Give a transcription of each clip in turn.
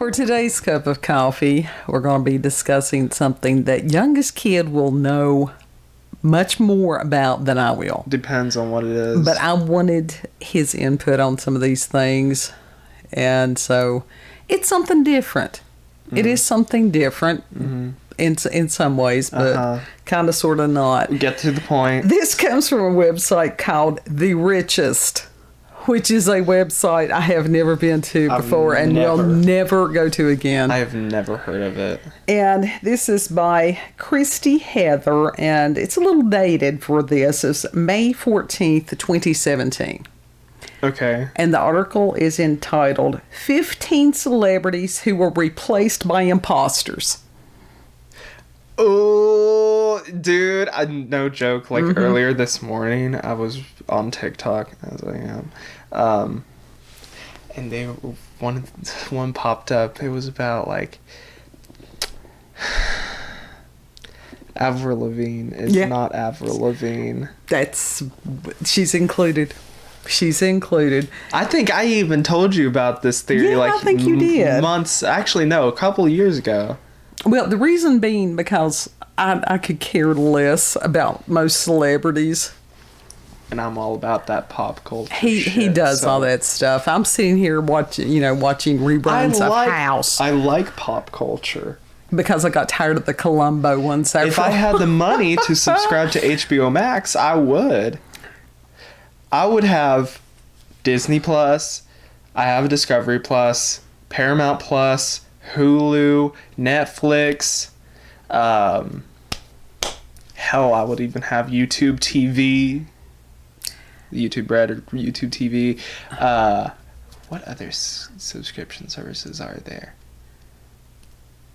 For today's cup of coffee, we're going to be discussing something that youngest kid will know much more about than I will. Depends on what it is. But I wanted his input on some of these things. And so it's something different. It is something different in some ways, but kind of sort of not. Get to the point. This comes from a website called The Richest, which is a website I have never been to before and will never go to again. I have never heard of it. And this is by Christy Heather, and it's a little dated for this. It's May 14th, 2017. Okay. And the article is entitled 15 Celebrities Who Were Replaced by Imposters. Oh, dude, no joke. Like earlier this morning, I was on TikTok, as I am, and one popped up. It was about like Avril Lavigne is not Avril Lavigne. She's included. She's included. I think I even told you about this theory. I think you did. A couple years ago. Well, the reason being because I could care less about most celebrities. And I'm all about that pop culture. He does all that stuff. I'm sitting here watching reruns of House. I like pop culture. Because I got tired of the Columbo one. So if I had the money to subscribe to HBO Max, I would. I would have Disney Plus. I have Discovery Plus, Paramount Plus, Hulu, Netflix. Hell, I would even have YouTube TV. YouTube Red or YouTube TV. What other subscription services are there?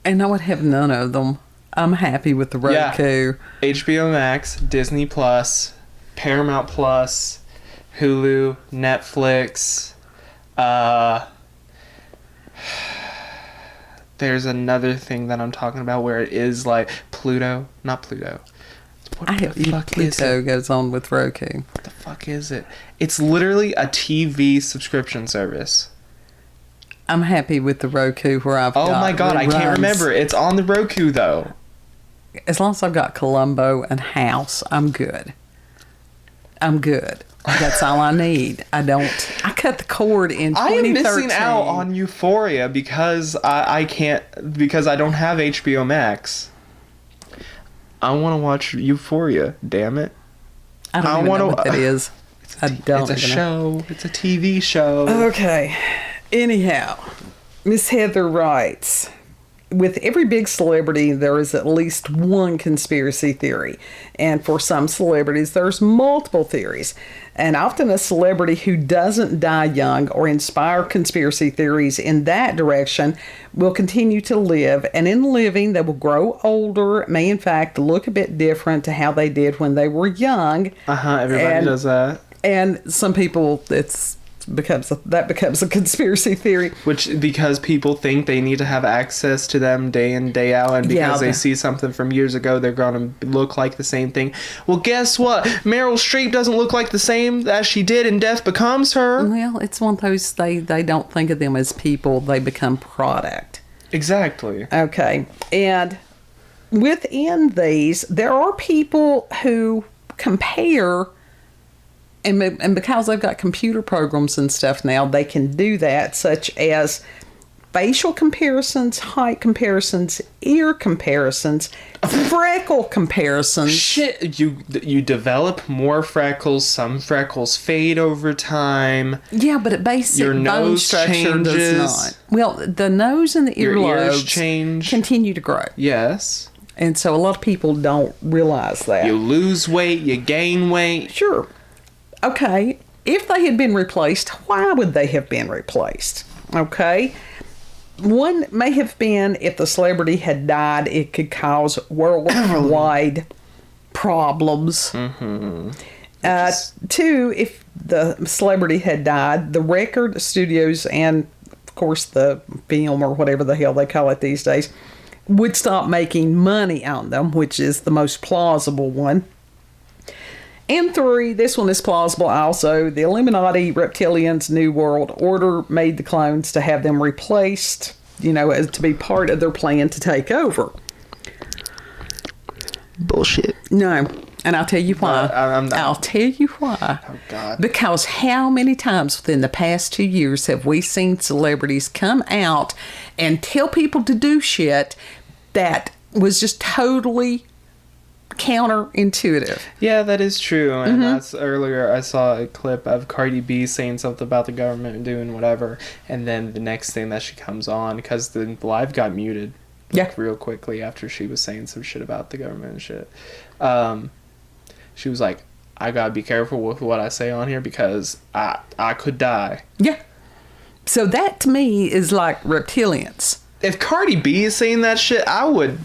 And I would have none of them. I'm happy with the Roku. Yeah. HBO Max, Disney Plus, Paramount Plus, Hulu, Netflix. There's another thing that I'm talking about where it is like Pluto. Not Pluto. What the fuck is it? Pluto goes on with Roku. What the fuck is it? It's literally a TV subscription service. I'm happy with the Roku where I've got... Oh my god, I can't remember. It's on the Roku though. As long as I've got Columbo and House, I'm good. That's all I need. I cut the cord in 2013. I am missing out on Euphoria because I don't have HBO Max. I want to watch Euphoria, damn it. I don't even know what that is. It's a show. It's a TV show. Okay. Anyhow, Miss Heather writes, with every big celebrity, there is at least one conspiracy theory. And for some celebrities, there's multiple theories. And often a celebrity who doesn't die young or inspire conspiracy theories in that direction will continue to live. And in living, they will grow older, may in fact look a bit different to how they did when they were young. Everybody does that. And some people, that becomes a conspiracy theory. Because people think they need to have access to them day in, day out, and because they see something from years ago, they're going to look like the same thing. Well, guess what? Meryl Streep doesn't look like the same as she did in Death Becomes Her. Well, it's one of those, they don't think of them as people, they become product. Exactly. Okay. And within these, there are people who compare... And because they've got computer programs and stuff now, they can do that, such as facial comparisons, height comparisons, ear comparisons, freckle comparisons. Shit, you develop more freckles. Some freckles fade over time. Yeah, but your nose structure changes. Does not. Well, the nose and the earlobes continue to grow. Yes. And so a lot of people don't realize that. You lose weight, you gain weight. Sure. Okay, if they had been replaced, why would they have been replaced? Okay, one may have been if the celebrity had died, it could cause worldwide problems. Mm-hmm. Two, if the celebrity had died, the record studios and, of course, the film or whatever the hell they call it these days would stop making money on them, which is the most plausible one. And three, this one is plausible also. The Illuminati, reptilians, New World Order made the clones to have them replaced as to be part of their plan to take over. Bullshit. No. And I'll tell you why. I'll tell you why. Oh, God. Because how many times within the past 2 years have we seen celebrities come out and tell people to do shit that was just totally counterintuitive? Yeah, that is true. And that's earlier I saw a clip of Cardi B saying something about the government doing whatever, and then the next thing that she comes on, because the live got muted real quickly after she was saying some shit about the government and shit. She was like, I gotta be careful with what I say on here because I could die. Yeah. So that to me is like reptilians. If Cardi B is saying that shit, I would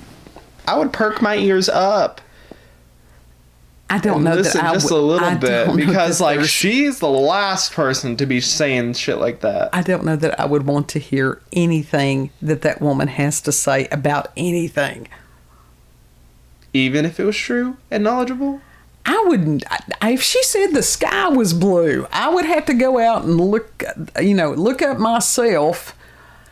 perk my ears up. I don't know listen that I just would, a little I bit don't know because that like there's- she's the last person to be saying shit like that. I don't know that I would want to hear anything that woman has to say about anything. Even if it was true and knowledgeable? I wouldn't. If she said the sky was blue, I would have to go out and look up myself.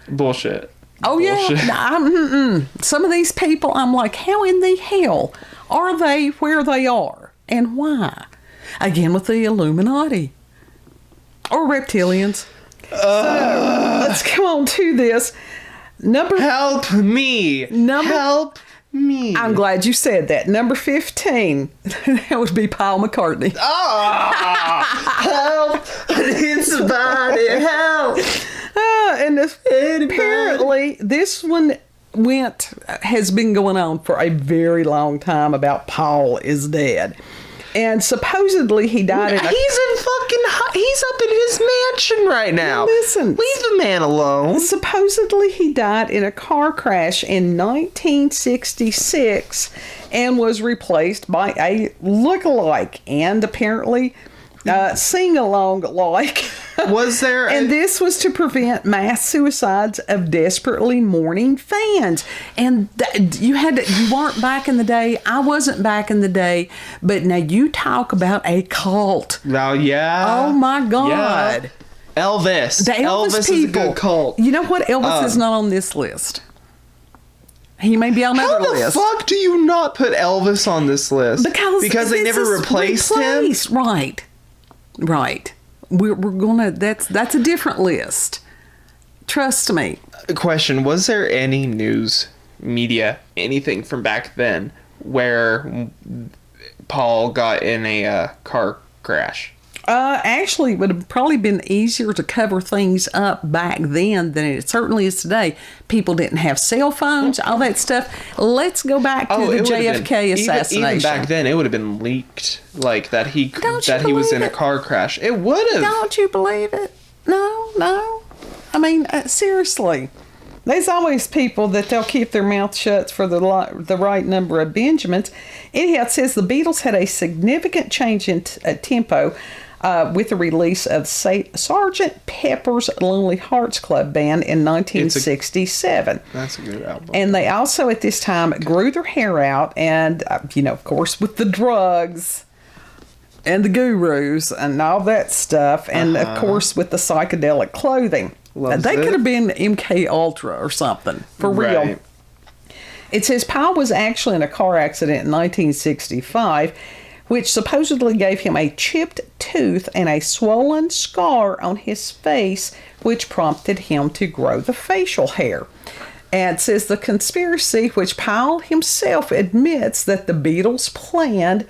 Bullshit. Oh, Bullshit. yeah. Some of these people, I'm like, how in the hell are they where they are? And why? Again, with the Illuminati. Or reptilians. So, let's come on to this. Help me. Help me. I'm glad you said that. Number 15. That would be Paul McCartney. Help. I need somebody. Help. Apparently, this one has been going on for a very long time about Paul is dead. And supposedly he died in a... He's up in his mansion right now. Listen. Leave the man alone. Supposedly he died in a car crash in 1966 and was replaced by a look-alike and apparently sing-along-like. Was there... And this was to prevent mass suicides of desperately mourning fans. And you weren't back in the day. I wasn't back in the day. But now you talk about a cult. Now, yeah. Oh, my God. Yeah. Elvis. The Elvis is a people. good cult. You know what? Elvis is not on this list. He may be on another list. How the fuck do you not put Elvis on this list? Because they never replaced him? Right. We're gonna. That's a different list. Trust me. Question: was there any news, media, anything from back then where Paul got in a car crash? Actually, it would have probably been easier to cover things up back then than it certainly is today. People didn't have cell phones, all that stuff. Let's go back to the JFK assassination. Even back then, it would have been leaked, like that he was in a car crash. It would have. Don't you believe it? No. I mean, seriously. There's always people that they'll keep their mouth shut for the right number of Benjamins. Anyhow, it says the Beatles had a significant change in tempo with the release of Sgt. Pepper's Lonely Hearts Club Band in 1967. That's a good album. And they also at this time grew their hair out and, of course, with the drugs and the gurus and all that stuff. And, of course, with the psychedelic clothing. They could have been MK Ultra or something, for real. It says Paul was actually in a car accident in 1965, which supposedly gave him a chipped tooth and a swollen scar on his face, which prompted him to grow the facial hair. And it says the conspiracy, which Paul himself admits that the Beatles planned,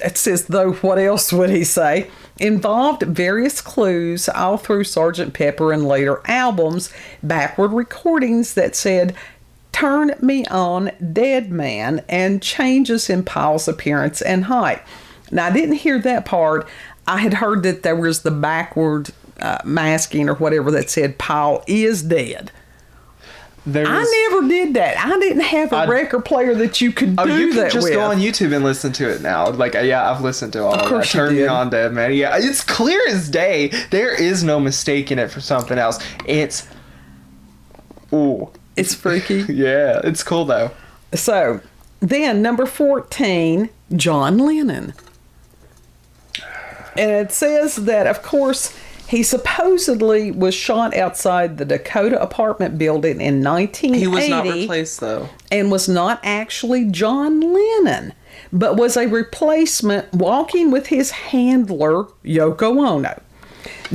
it says, though what else would he say, involved various clues all through Sgt. Pepper and later albums, backward recordings that said, "Turn me on, dead man," and changes in Paul's appearance and height. Now, I didn't hear that part. I had heard that there was the backward masking or whatever that said Paul is dead. I never did that. I didn't have a record player that you could do that with. You can just go on YouTube and listen to it now. Like, yeah, I've listened to all of that. Turn me on, dead man. Yeah, it's clear as day. There is no mistaking it for something else. It's freaky. Yeah, it's cool though. So, then number 14, John Lennon. And it says that, of course, He supposedly was shot outside the Dakota apartment building in 1980. He was not replaced, though. And was not actually John Lennon, but was a replacement walking with his handler, Yoko Ono.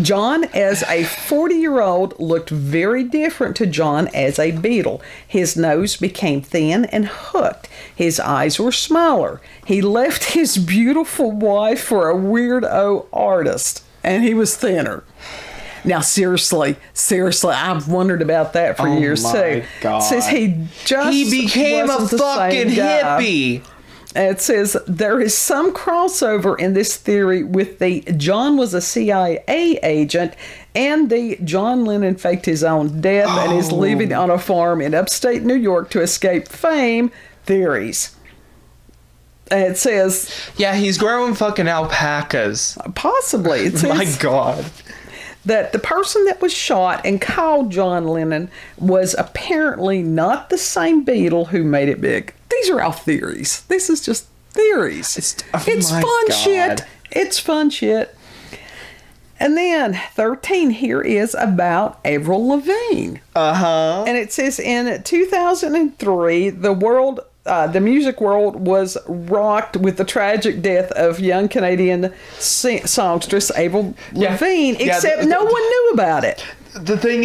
John, as a 40-year-old, looked very different to John as a Beatle. His nose became thin and hooked. His eyes were smaller. He left his beautiful wife for a weirdo artist, and he was thinner. Now, seriously, I've wondered about that for years, too. God. It says he became a fucking hippie. It says there is some crossover in this theory with the John was a CIA agent and the John Lennon faked his own death and is living on a farm in upstate New York to escape fame theories. It says... Yeah, he's growing fucking alpacas. Possibly. It says, My God. That the person that was shot and called John Lennon was apparently not the same Beatle who made it big. These are all theories. This is just theories. It's fun shit. It's fun shit. And then 13 here is about Avril Lavigne. Uh-huh. And it says in 2003, the music world was rocked with the tragic death of young Canadian songstress Avril Lavigne, except no one knew about it. The thing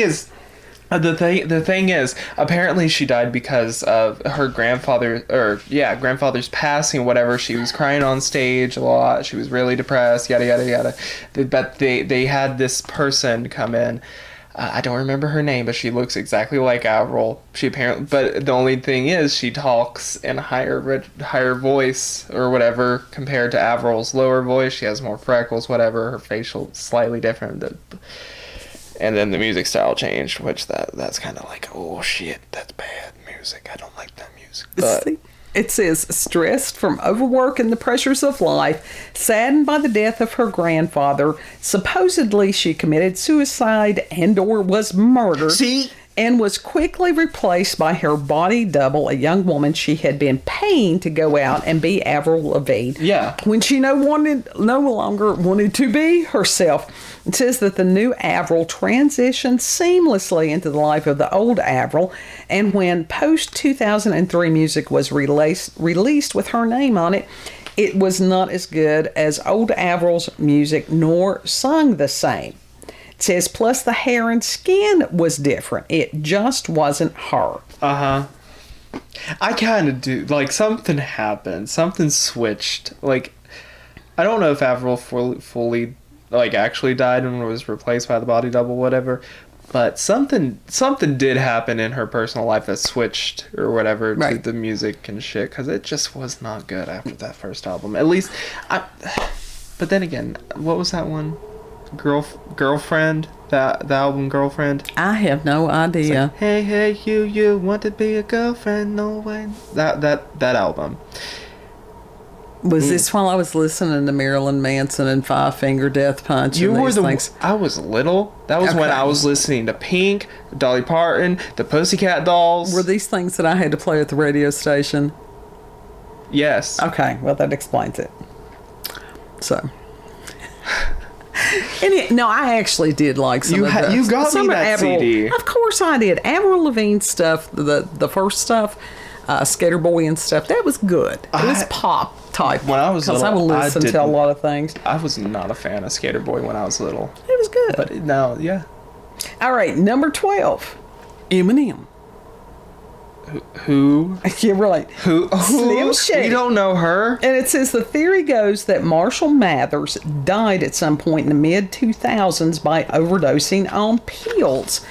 is, apparently she died because of her grandfather's passing, whatever. She was crying on stage a lot. She was really depressed, yada, yada, yada. But they had this person come in. I don't remember her name, but she looks exactly like Avril. But the only thing is, she talks in a higher voice or whatever compared to Avril's lower voice. She has more freckles, whatever. Her facial slightly different. And then the music style changed, which that's kind of like, oh shit, that's bad music. I don't like that music. But it says, stressed from overwork and the pressures of life, saddened by the death of her grandfather, supposedly she committed suicide and or was murdered. And was quickly replaced by her body double, a young woman she had been paying to go out and be Avril Lavigne. Yeah. When she no longer wanted to be herself. It says that the new Avril transitioned seamlessly into the life of the old Avril, and when post-2003 music was released with her name on it, it was not as good as old Avril's music, nor sung the same. It says, plus the hair and skin was different. It just wasn't her. Uh-huh. I kind of do. Like, something happened. Something switched. Like, I don't know if Avril fully like, actually died and was replaced by the body double, whatever. But something did happen in her personal life that switched or whatever to the music and shit. Because it just was not good after that first album. At least, but then again, what was that one? Girlfriend, the album Girlfriend. I have no idea. Like, hey, you want to be a girlfriend? No way. That album. Was this while I was listening to Marilyn Manson and Five Finger Death Punch? You and were things? I was little. That was when I was listening to Pink, Dolly Parton, the Pussycat Dolls. Were these things that I had to play at the radio station? Yes. Okay, well that explains it. So. No, I actually did like some of that. You got me that CD. Of course I did. Avril Lavigne stuff, the first stuff, Skater Boy and stuff, that was good. It was pop type. When I was little, because I would listen to a lot of things. I was not a fan of Skater Boy when I was little. It was good. But now, yeah. All right, number 12, Eminem. Who? Yeah, right. Who? Slim Shady. We don't know her. And it says the theory goes that Marshall Mathers died at some point in the mid-2000s by overdosing on pills,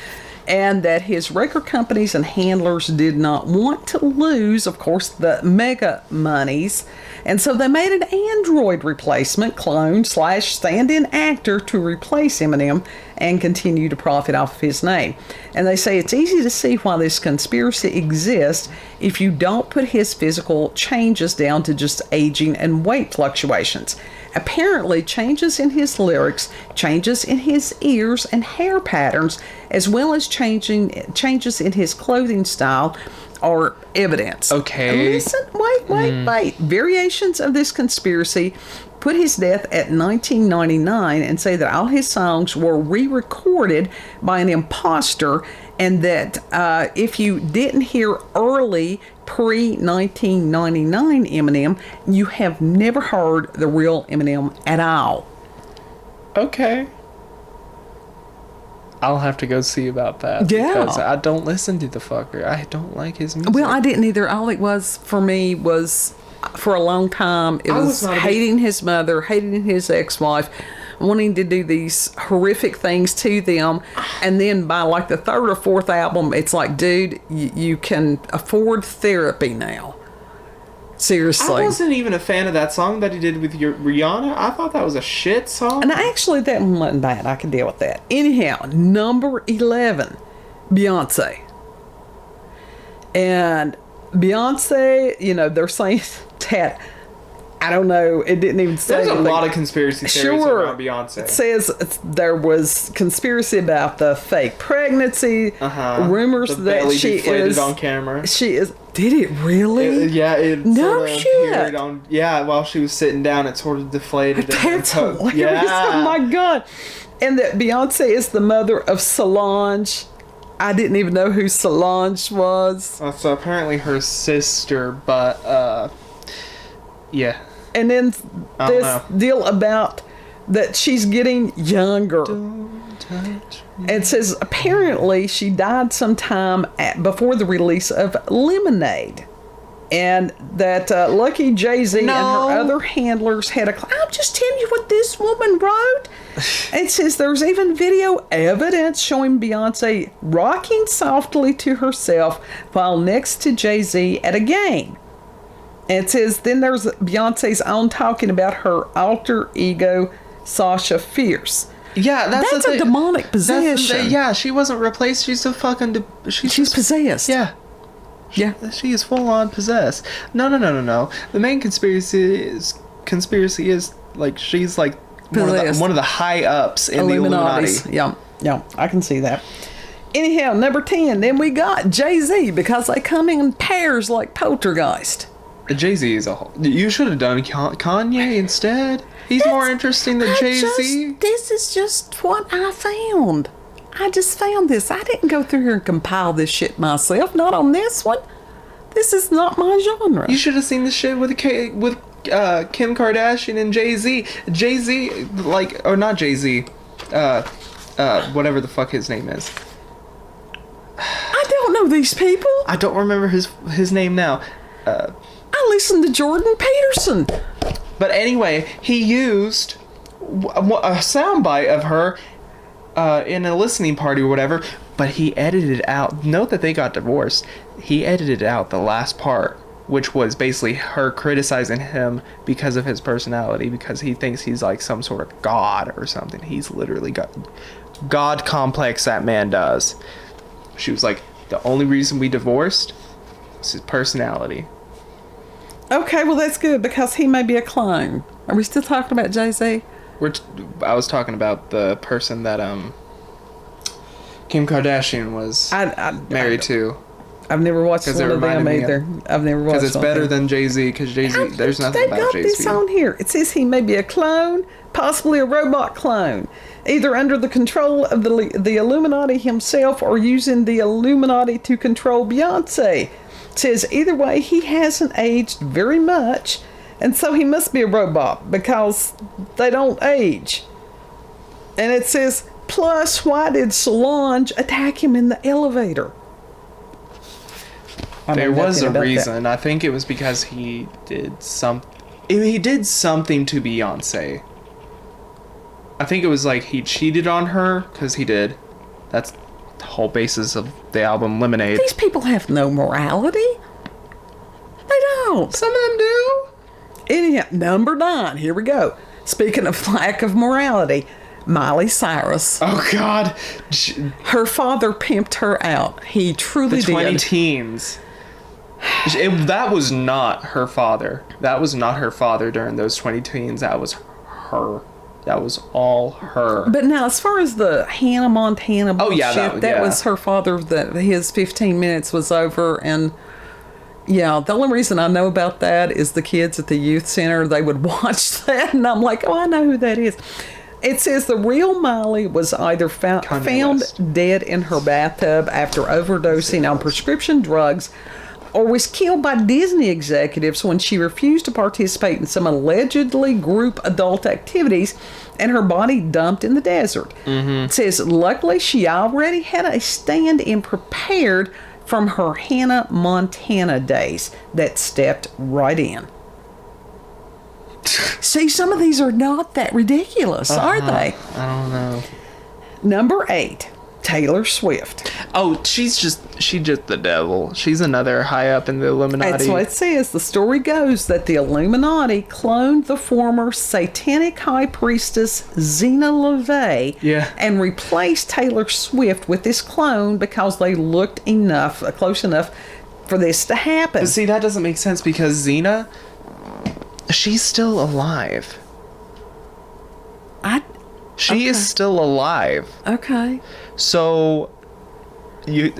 and that his record companies and handlers did not want to lose, of course, the mega monies, and so they made an android replacement clone / stand-in actor to replace Eminem and continue to profit off of his name. And they say it's easy to see why this conspiracy exists if you don't put his physical changes down to just aging and weight fluctuations. apparently changes in his lyrics, changes in his ears and hair patterns, as well as changes in his clothing style are evidence. Okay. Listen, wait. Variations of this conspiracy put his death at 1999 and say that all his songs were re-recorded by an imposter, and that if you didn't hear early pre-1999 Eminem, you have never heard the real Eminem at all. Okay. I'll have to go see about that. Yeah. Because I don't listen to the fucker. I don't like his music. Well, I didn't either. All it was for me was, for a long time, it was hating his mother, hating his ex-wife, wanting to do these horrific things to them. And then by like the third or fourth album, it's like, dude, you can afford therapy now. Seriously. I wasn't even a fan of that song that he did with Rihanna. I thought that was a shit song. And actually, that one wasn't bad. I can deal with that. Anyhow, number 11, Beyonce. And Beyonce, they're saying that, I don't know, it didn't even say. There's a lot of conspiracy theories around Beyonce. It says there was conspiracy about the fake pregnancy, rumors that she is on camera. She is. Did it really? No shit. While she was sitting down, it sort of deflated. That's hilarious. Yeah. Oh my god! And that Beyonce is the mother of Solange. I didn't even know who Solange was. So apparently her sister, but yeah. And then this deal about that she's getting younger. And it says apparently she died sometime before the release of Lemonade. And that Lucky Jay-Z and her other handlers had I'm just telling you what this woman wrote. It says there's even video evidence showing Beyonce rocking softly to herself while next to Jay-Z at a game. And it says then there's Beyonce's own talking about her alter ego, Sasha Fierce. Yeah, that's a demonic possession. Yeah, she wasn't replaced. She's a fucking. She's possessed. Yeah. She is full on possessed. No. The main conspiracy is like she's like one of the high ups in the Illuminati. Yeah, I can see that. Anyhow, number 10. Then we got Jay-Z, because they come in pairs like poltergeist. Jay-Z is a whole. You should have done Kanye instead. He's more interesting than Jay-Z. This is just what I found. I just found this. I didn't go through here and compile this shit myself. Not on this one. This is not my genre. You should have seen this shit with Kim Kardashian and Jay-Z. Jay-Z, or not Jay-Z. Whatever the fuck his name is. I don't know these people. I don't remember his name now. I listened to Jordan Peterson. But anyway, he used a soundbite of her in a listening party or whatever, but he edited out. Note that they got divorced. He edited out the last part, which was basically her criticizing him because of his personality, because he thinks he's like some sort of god or something. He's literally got god complex, that man does. She was like, the only reason we divorced was his personality. Okay, well that's good, because he may be a clone. Are we still talking about Jay-Z? I was talking about the person that Kim Kardashian was married to. I've never watched one of them either. I've never watched. Because it's better than Jay-Z. Because Jay-Z, there's nothing about Jay-Z. They got this on here. It says he may be a clone, possibly a robot clone, either under the control of the Illuminati himself or using the Illuminati to control Beyonce. It says either way, he hasn't aged very much, and so he must be a robot because they don't age. And it says, plus, why did Solange attack him in the elevator? There was a reason. That. I think it was because he did something to Beyonce. I think it was like he cheated on her, because he did. That's the whole basis of the album Lemonade. These people have no morality. They don't. Some of them do. Anyhow, number 9. Here we go. Speaking of lack of morality, Miley Cyrus. Oh, God. Her father pimped her out. He truly did. The 20 teens. That was not her father. That was not her father during those 20 teens. That was her. That was all her. But now, as far as the Hannah Montana bullshit, that was her father, that his 15 minutes was over. And yeah, the only reason I know about that is the kids at the youth center, they would watch that, and I'm like, oh, I know who that is. It says the real Miley was either found dead in her bathtub after overdosing on prescription drugs, or was killed by Disney executives when she refused to participate in some allegedly group adult activities and her body dumped in the desert. It says, luckily, she already had a stand-in prepared from her Hannah Montana days that stepped right in. See, some of these are not that ridiculous, are they? I don't know. Number 8. Taylor Swift. Oh, she's just the devil. She's another high up in the Illuminati. That's what it says. The story goes that the Illuminati cloned the former satanic high priestess Zena LaVey and replaced Taylor Swift with this clone because they looked close enough for this to happen. But see, that doesn't make sense because Zena, she's still alive. She is still alive. Okay. So, I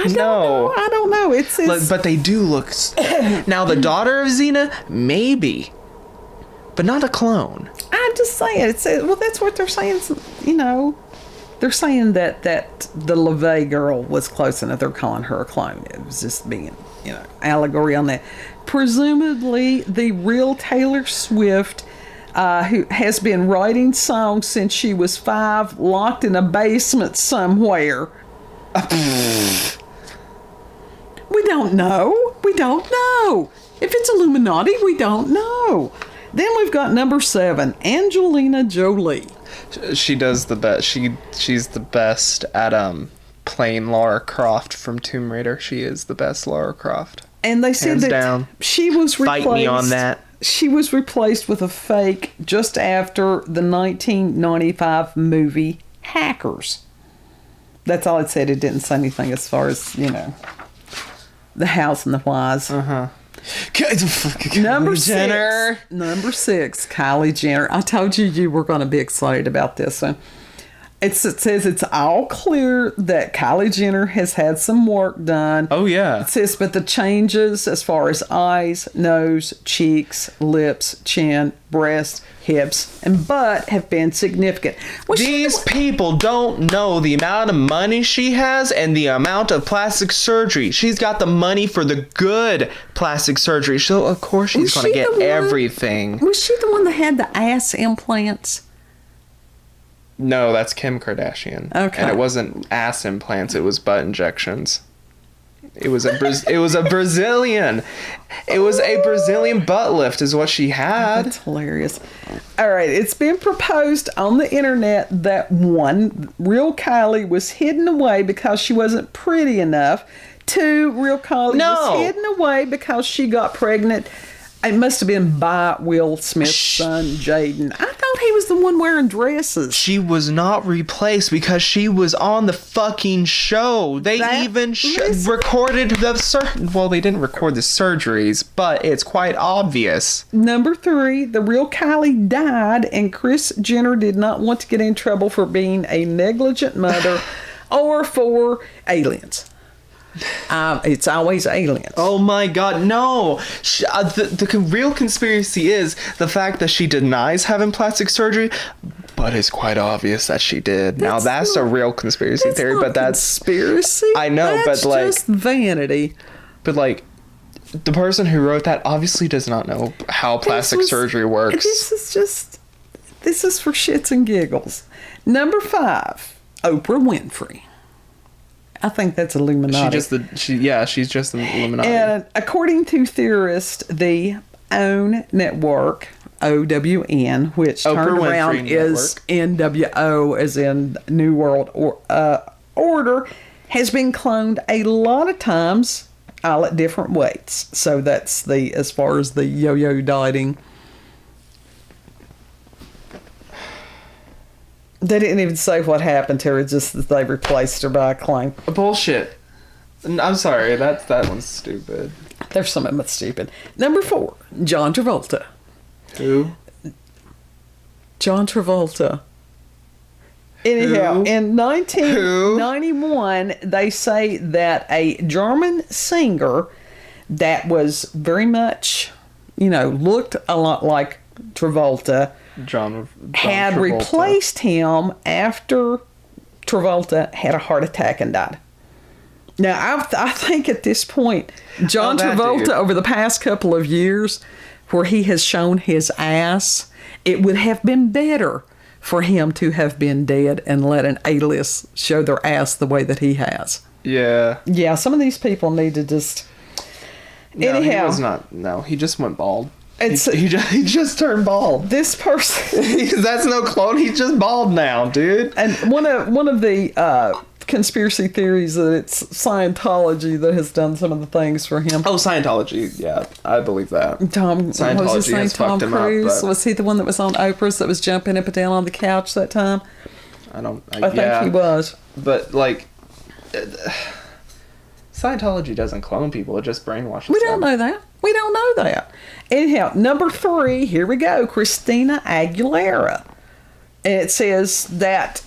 don't know. But they do look. Now, the daughter of Xena, maybe, but not a clone. I'm just saying. Well, that's what they're saying. You know, they're saying that the LaVey girl was close enough. They're calling her a clone. It was just being, allegory on that. Presumably, the real Taylor Swift, who has been writing songs since she was 5, locked in a basement somewhere. We don't know. If it's Illuminati, we don't know. Then we've got number 7, Angelina Jolie. She does the best. She's the best at playing Lara Croft from Tomb Raider. She is the best Lara Croft. And they said that down. She was replaced. Fight me on that. She was replaced with a fake just after the 1995 movie Hackers. That's all it said. It didn't say anything as far as, the hows and the whys. Number 6, Kylie Jenner. I told you were going to be excited about this one. It says it's all clear that Kylie Jenner has had some work done. Oh, yeah. It says, but the changes as far as eyes, nose, cheeks, lips, chin, breasts, hips, and butt have been significant. These people don't know the amount of money she has and the amount of plastic surgery. She's got the money for the good plastic surgery. So, of course, she's going to get everything. Was she the one that had the ass implants? No, that's Kim Kardashian. Okay. And it wasn't ass implants, it was butt injections. It was a Brazilian. It was a Brazilian butt lift is what she had. That's hilarious. All right, it's been proposed on the internet that one, real Kylie was hidden away because she wasn't pretty enough. 2, real Kylie was hidden away because she got pregnant. It must have been by Will Smith's son, Jaden. I thought he was the one wearing dresses. She was not replaced because she was on the fucking show. They recorded well, they didn't record the surgeries, but it's quite obvious. Number 3, the real Kylie died, and Kris Jenner did not want to get in trouble for being a negligent mother or for aliens. It's always aliens. Oh my god, no. The real conspiracy is the fact that she denies having plastic surgery, but it's quite obvious that she did. That's a real conspiracy theory, but that's conspiracy. I know, that's but just vanity. But the person who wrote that obviously does not know how plastic surgery works. This is for shits and giggles. Number 5, Oprah Winfrey. I think that's Illuminati. She's just the Illuminati. And according to theorists, the OWN network, OWN, which Oprah turned around Winfrey is NWO, as in New World Order, has been cloned a lot of times, all at different weights. So that's as far as the yo-yo dieting. They didn't even say what happened to her, just that they replaced her by a clone. Bullshit. I'm sorry, that one's stupid. There's some of them that's stupid. Number 4, John Travolta. Who? John Travolta. Anyhow, Who? in 1991, they say that a German singer that was very much, looked a lot like Travolta, John had Travolta. replaced him after Travolta had a heart attack and died. Now, I think at this point, John that Travolta, dude. over the past couple of years, where he has shown his ass, it would have been better for him to have been dead and let an A-list show their ass the way that he has. Yeah. Yeah, some of these people need to just... No, Anyhow, he was not. No, he just went bald. It's- He just turned bald. this person... That's no clone. He's just bald now, dude. And one of the conspiracy theories that it's Scientology that has done some of the things for him. Oh, Scientology. Yeah, I believe that. What was his Scientology name? has Tom fucked him up, Cruise? but- Was he the one that was on Oprah's that was jumping up and down on the couch that time? I I think he was. But Scientology doesn't clone people; it just brainwashes. We don't them. know that. We don't know that. Anyhow, number 3, here we go. Christina Aguilera. And it says that,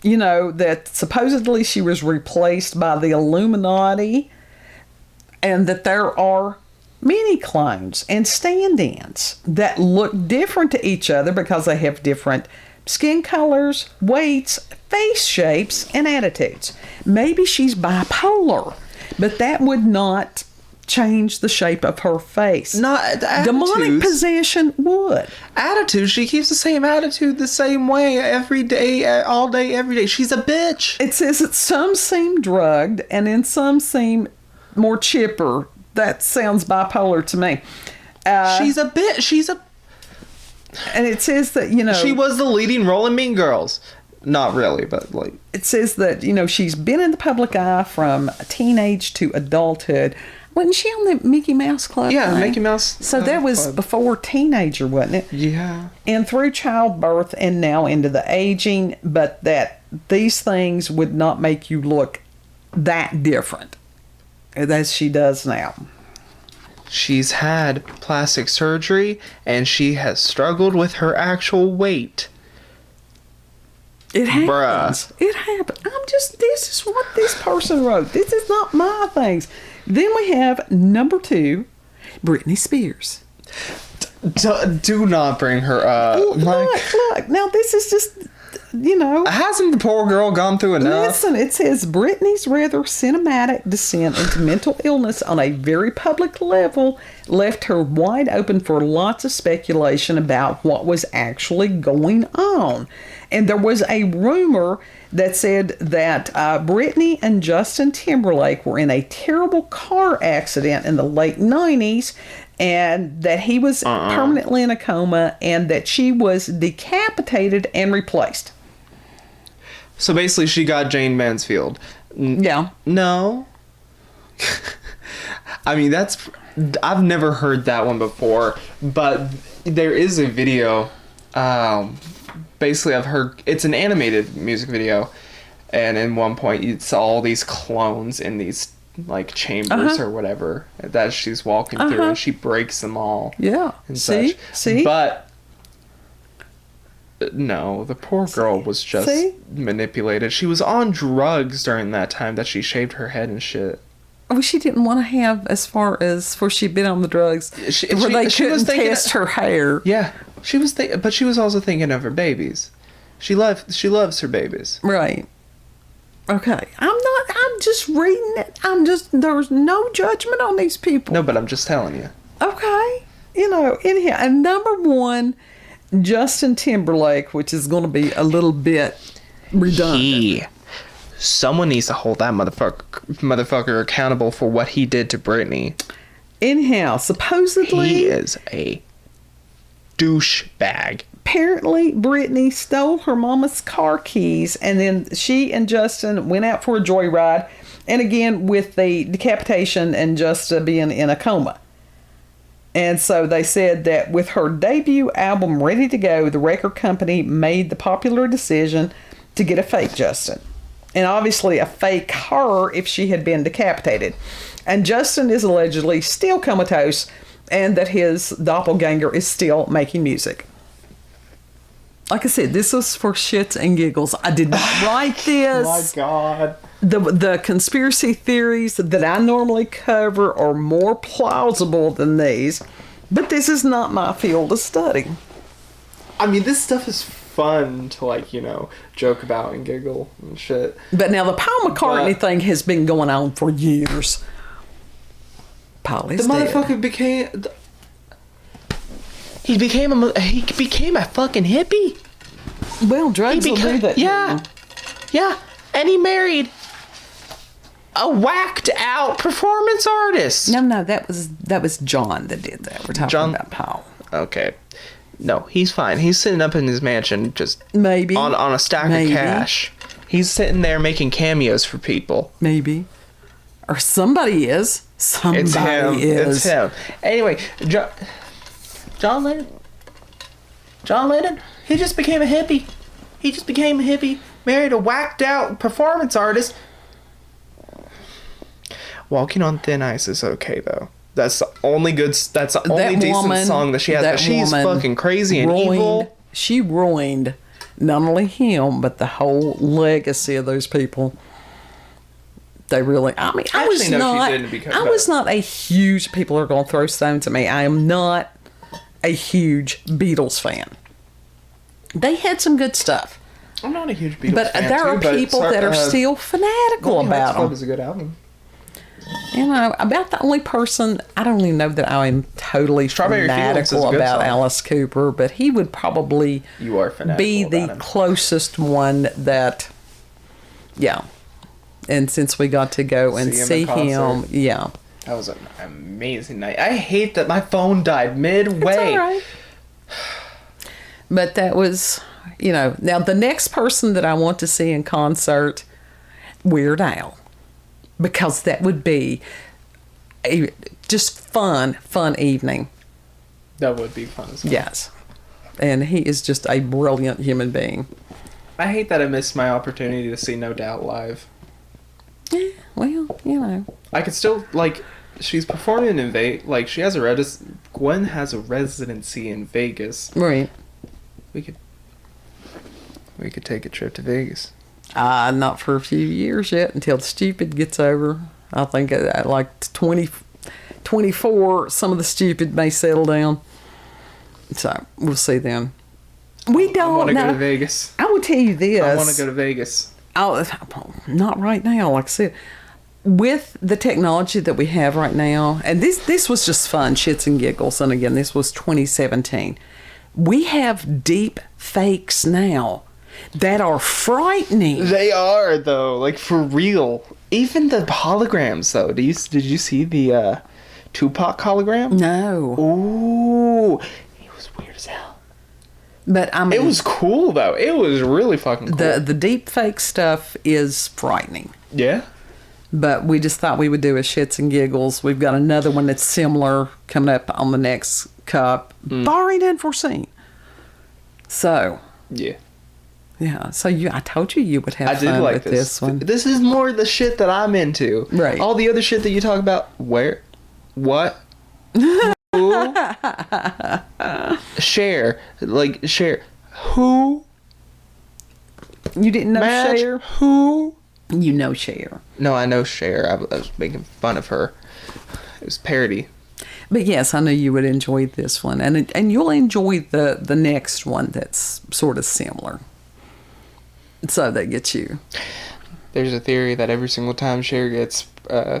that supposedly she was replaced by the Illuminati and that there are many clones and stand-ins that look different to each other because they have different skin colors, weights, face shapes, and attitudes. Maybe she's bipolar, but that would not change the shape of her face. Not demonic attitudes. possession would. Attitude. She keeps the same attitude the same way every day, all day, every day. She's a bitch. It says that some seem drugged and then some seem more chipper. That sounds bipolar to me. She's a bitch. And it says that, She was the leading role in Mean Girls. Not really, but it says that, she's been in the public eye from teenage to adulthood. Wasn't she on the Mickey Mouse Club? Yeah, thing? Mickey Mouse So that was Club. before teenager, wasn't it? Yeah. And through childbirth and now into the aging, but that these things would not make you look that different as she does now. She's had plastic surgery and she has struggled with her actual weight. It happens. Bruh. It happens. This is what this person wrote. This is not my things. Then we have number 2, Britney Spears. Do not bring her up. Look. Now this is just, Hasn't the poor girl gone through enough? Listen, it says Britney's rather cinematic descent into mental illness on a very public level left her wide open for lots of speculation about what was actually going on. And there was a rumor that said that Britney and Justin Timberlake were in a terrible car accident in the late 90s and that he was permanently in a coma and that she was decapitated and replaced. So basically she got Jane Mansfield. Yeah. No. I mean, I've never heard that one before, but there is a video. Basically, I've heard it's an animated music video, and in one point, it's all these clones in these chambers or whatever that she's walking through, and she breaks them all. Yeah. And See? such. See? But no, the poor girl was just manipulated. She was on drugs during that time that she shaved her head and shit. Well, she didn't want to have as far as for she'd been on the drugs where they couldn't test her hair. Yeah, she was, but she was also thinking of her babies. She loves her babies. Right. Okay. I'm just reading it. There's no judgment on these people. No, but I'm just telling you. Okay. Anyhow, and number 1, Justin Timberlake, which is going to be a little bit redundant. Someone needs to hold that motherfucker accountable for what he did to Britney. Anyhow, supposedly He is a douchebag. Apparently, Britney stole her mama's car keys, and then she and Justin went out for a joyride. And again, with the decapitation and just being in a coma. And so they said that with her debut album ready to go, the record company made the popular decision to get a fake Justin. And obviously a fake her if she had been decapitated. And Justin is allegedly still comatose, and that his doppelganger is still making music. like I said, this was for shits and giggles. I did not write this. My God. The conspiracy theories that I normally cover are more plausible than these, but this is not my field of study. I mean, this stuff is fun to, like, you know, joke about and giggle and shit. But now the Paul McCartney thing has been going on for years. Paul is The dead. motherfucker became... He became a fucking hippie. Well, drugs will do that. Yeah. Yeah. And he married a whacked out performance artist. No, that was John that did that. We're talking about Paul. Okay. No, he's fine. He's sitting up in his mansion just Maybe. on a stack of cash. He's sitting there making cameos for people. Maybe. Or somebody is. Somebody It's him. is. It's him. Anyway, John Lennon, he just became a hippie. Married a whacked out performance artist. Walking on Thin Ice is okay though. That's the only decent song that she has. But she's fucking crazy and evil. She ruined not only him but the whole legacy of those people. They really. I mean, I was not a huge. People are going to throw stones at me. I am not a huge Beatles fan. They had some good stuff. I'm not a huge Beatles but fan there are people that are still fanatical about them. Is a good album. You know, about the only person, I don't even know that I am totally fanatical about Alice Cooper, but he would probably be the closest one that, yeah. And since we got to go and see him, yeah. That was an amazing night. I hate that my phone died midway. It's all right. But that was, you know, now the next person that I want to see in concert, Weird Al. Because that would be a just fun evening. That would be fun as well. Yes. And he is just a brilliant human being. I hate that I missed my opportunity to see No Doubt live. Yeah, well, you know. I could still, like, she's performing in Vegas. Like, she has Gwen has a residency in Vegas. Right. We could take a trip to Vegas. Not for a few years yet, until the stupid gets over. I think at like 24, some of the stupid may settle down. So, we'll see then. We don't I want to go to Vegas. I will tell you this. I want to go to Vegas. Oh, not right now, like I said. With the technology that we have right now, and this was just fun, shits and giggles, and again, this was 2017. We have deep fakes now that are frightening. They are, though, like, for real. Even the holograms, though. Did you see the Tupac hologram? No. Ooh, it was weird as hell. But I mean, it was cool though. It was really fucking cool. The deep fake stuff is frightening. Yeah. But we just thought we would do a shits and giggles. We've got another one that's similar coming up on the next cup, barring unforeseen. So. Yeah. Yeah, so I told you would have fun with this one. This is more the shit that I'm into. Right. All the other shit that you talk about. Where? What? Share. Like, Share. Who? You didn't know Cher? Who? You know Cher. No, I know Cher. I was making fun of her. It was parody. But yes, I knew you would enjoy this one. And you'll enjoy the next one that's sort of similar. So that gets you. There's a theory that every single time Cher gets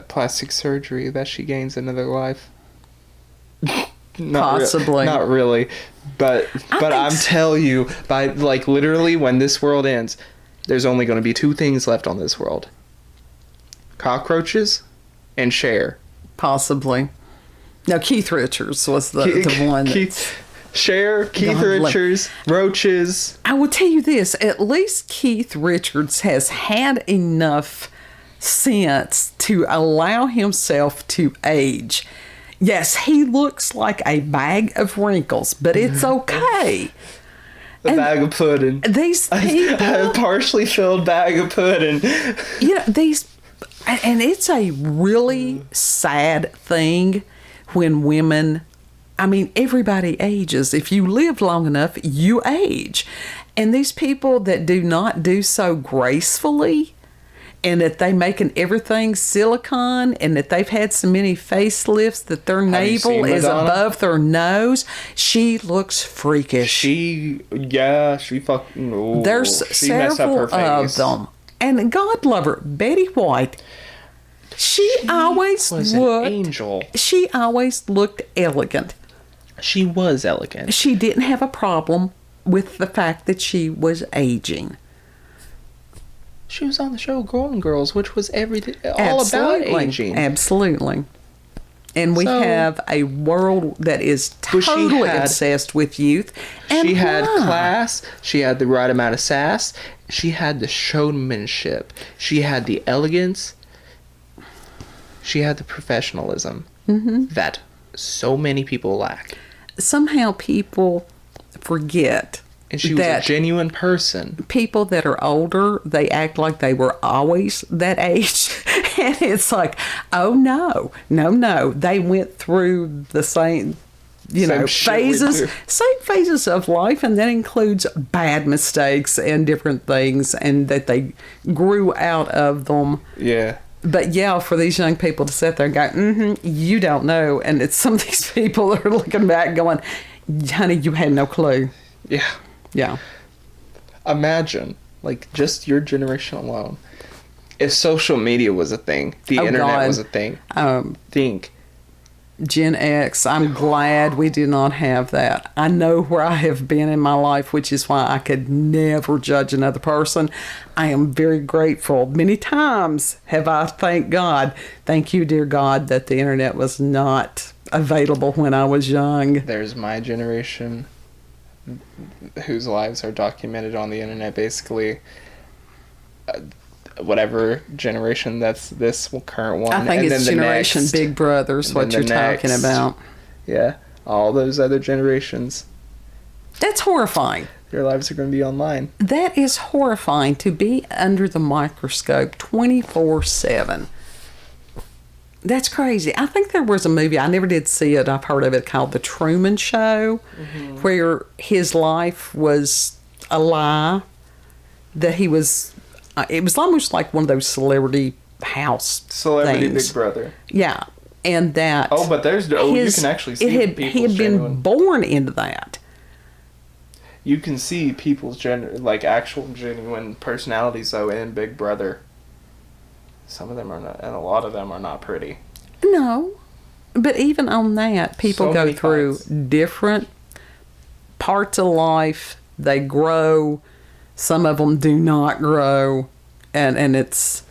plastic surgery that she gains another life. Possibly. Not really. But I'm telling you, by like literally when this world ends, there's only going to be two things left on this world. Cockroaches and Cher. Possibly. No, Keith Richards was the one. Cher, Keith Richards, roaches. I will tell you this. At least Keith Richards has had enough sense to allow himself to age. Yes, he looks like a bag of wrinkles, but it's okay. A bag of pudding. These people... A partially filled bag of pudding. You know, and it's a really sad thing when women I mean, everybody ages. If you live long enough, you age. And these people that do not do so gracefully, and that they making everything silicone, and that they've had so many facelifts that their navel is above their nose, she looks freakish. She fucking. Ooh, There's she messed up her several face. of them. And God love her, Betty White. She always was looked an angel. She always looked elegant. She was elegant. She didn't have a problem with the fact that she was aging. She was on the show Golden Girls, which was everything all about aging. Absolutely. And we have a world that is totally obsessed with youth. And she had class. She had the right amount of sass. She had the showmanship. She had the elegance. She had the professionalism that so many people lack. Somehow people forget. And she was a genuine person. People that are older, they act like they were always that age. And it's like, oh, no. They went through the same, same phases of life. And that includes bad mistakes and different things. And that they grew out of them. Yeah. But yeah, for these young people to sit there and go, you don't know. And it's some of these people that are looking back going, honey, you had no clue. Yeah. Yeah. Imagine, just your generation alone, if social media was a thing, the internet was a thing. Think. Gen X, I'm glad we do not have that. I know where I have been in my life, which is why I could never judge another person. I am very grateful. Many times have I thanked God, thank you, dear God, that the internet was not available when I was young. There's my generation whose lives are documented on the internet, basically. Whatever generation that's this current one. I think it's Generation Big Brother's what you're talking about. Yeah, all those other generations. That's horrifying. Their lives are going to be online. That is horrifying, to be under the microscope 24/7. That's crazy. I think there was a movie, I never did see it, I've heard of it, called The Truman Show, where his life was a lie, that he was, it was almost like one of those celebrity house Celebrity things. Big Brother. Yeah. And that. Oh, but you can actually see he had been born into that. You can see people's actual genuine personalities, though, in Big Brother. Some of them are not, and a lot of them are not pretty. No. But even on that, people go through different parts of life. They grow. Some of them do not grow. And it's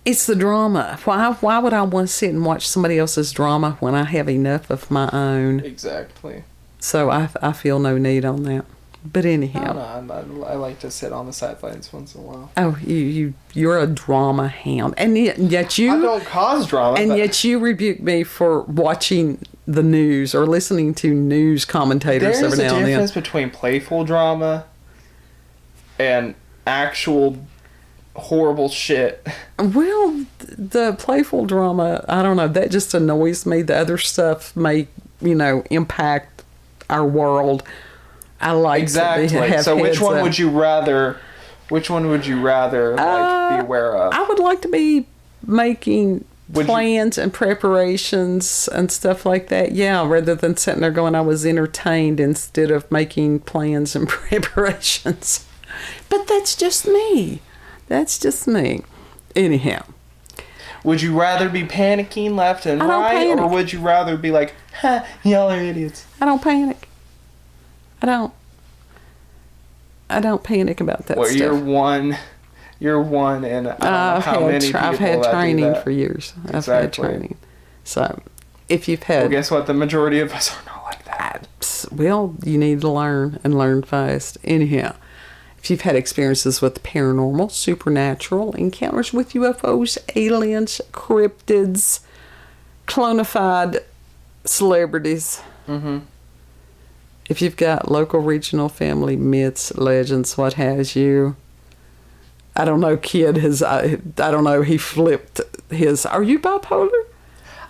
the drama. Why would I want to sit and watch somebody else's drama when I have enough of my own? Exactly. So I feel no need on that. But anyhow. I like to sit on the sidelines once in a while. Oh, you're a drama hound. And yet you... I don't cause drama. And yet you rebuke me for watching the news or listening to news commentators every now and then. There's a difference between playful drama and actual horrible shit. Well, the playful drama, I don't know, that just annoys me. The other stuff may, impact our world. I like exactly. To have so which one would you rather be aware of? I would like to be making plans and preparations and stuff like that. Yeah, rather than sitting there going I was entertained instead of making plans and preparations. But that's just me. Anyhow. Would you rather be panicking left and right, or would you rather be like, y'all are idiots? I don't panic. I don't panic about that stuff. You're one, and I don't know how many people I've had training that. For years. Exactly. I've had training. So, if you've had... Well, guess what? The majority of us are not like that. Well, you need to learn, and learn fast. Anyhow, if you've had experiences with paranormal, supernatural, encounters with UFOs, aliens, cryptids, clonified celebrities... If you've got local, regional, family, myths, legends, what have you. I don't know, kid has, I don't know, he flipped his, are you bipolar?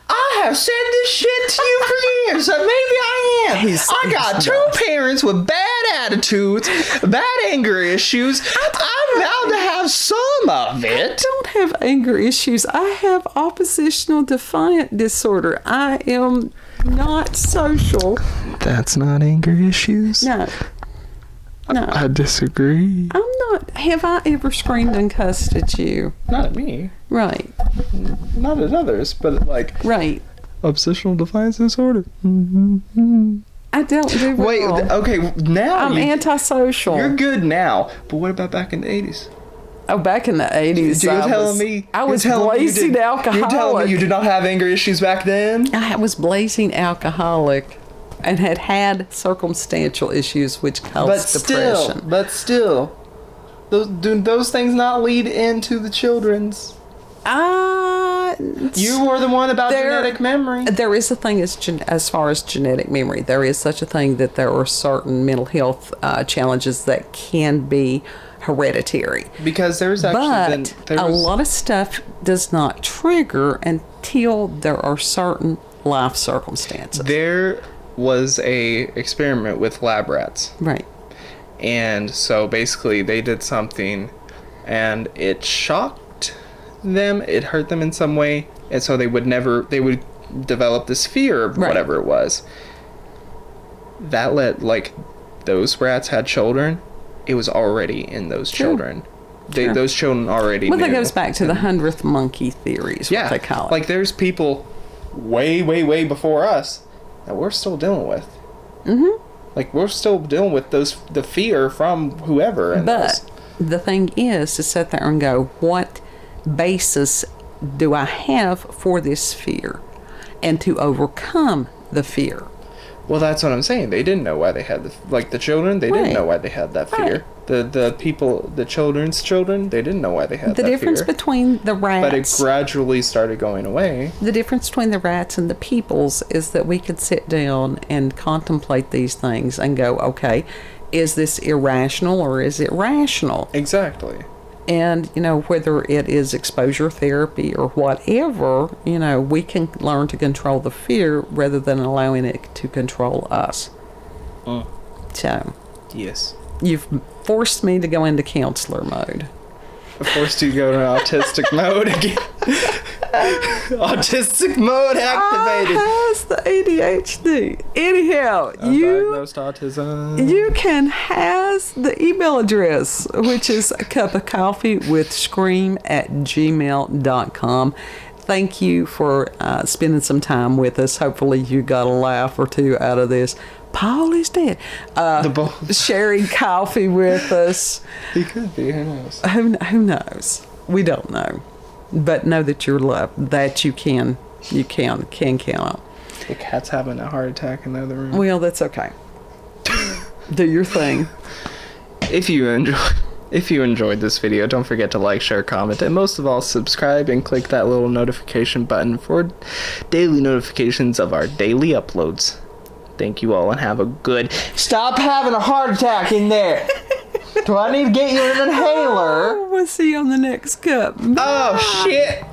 I have said this shit to you for am. So maybe I am. I got he's two not. parents with bad attitudes, bad anger issues. I'm bound to have some of I it. don't have anger issues. I have oppositional defiant disorder. I am not social. That's not anger issues. No. No. I disagree. I'm not. Have I ever screamed and cussed at you? Not at me. Right. Not at others, but like Right. obsessional defiance disorder. I don't do Wait, well. okay, now I'm antisocial. you're good now, but what about back in the 80s? Oh, back in the 80s, You're I telling was, me I was you're telling me you blazing did- alcoholic. You're telling me you did not have anger issues back then? I was blazing alcoholic and had circumstantial issues which caused depression. But still, do those things not lead into the children's? You were the one about genetic memory. There is a thing as far as genetic memory. There is such a thing that there are certain mental health challenges that can be hereditary. Because there's actually But a lot of stuff does not trigger until there are certain life circumstances. There was a experiment with lab rats. Right. And so basically they did something and it shocked them, it hurt them in some way, and so they would develop this fear of whatever it was. That those rats had children, it was already in those children. Those children already knew. That goes back to the 100th monkey theory, is what they call it. Like there's people way, way, way before us that we're still dealing with. Mm-hmm. Like we're still dealing with the fear from whoever. But the thing is to sit there and go, what basis do I have for this fear? And to overcome the fear. Well, that's what I'm saying. They didn't know why they had the children. They didn't know why they had that fear. The people, the children's children, they didn't know why they had that fear. The difference between the rats. But it gradually started going away. The difference between the rats and the peoples is that we could sit down and contemplate these things and go, okay, is this irrational or is it rational? Exactly. And, whether it is exposure therapy or whatever, we can learn to control the fear rather than allowing it to control us. So. Yes. You've forced me to go into counselor mode. Forced you to go to autistic mode again. Autistic mode activated. Has the ADHD. Anyhow, Undiagnosed autism. you can has the email address, which is cupofcoffeewithscream@gmail.com. Thank you for spending some time with us. Hopefully you got a laugh or two out of this. Paul is dead. Sharing coffee with us. He could be. Who knows? Who knows? We don't know. But know that you're loved. That you can count on. The cat's having a heart attack in the other room. Well, that's okay. Do your thing. If you enjoyed this video, don't forget to like, share, comment, and most of all, subscribe and click that little notification button for daily notifications of our daily uploads. Thank you all and have a good... Stop having a heart attack in there! Do I need to get you an inhaler? We'll see you on the next cup. Oh, shit!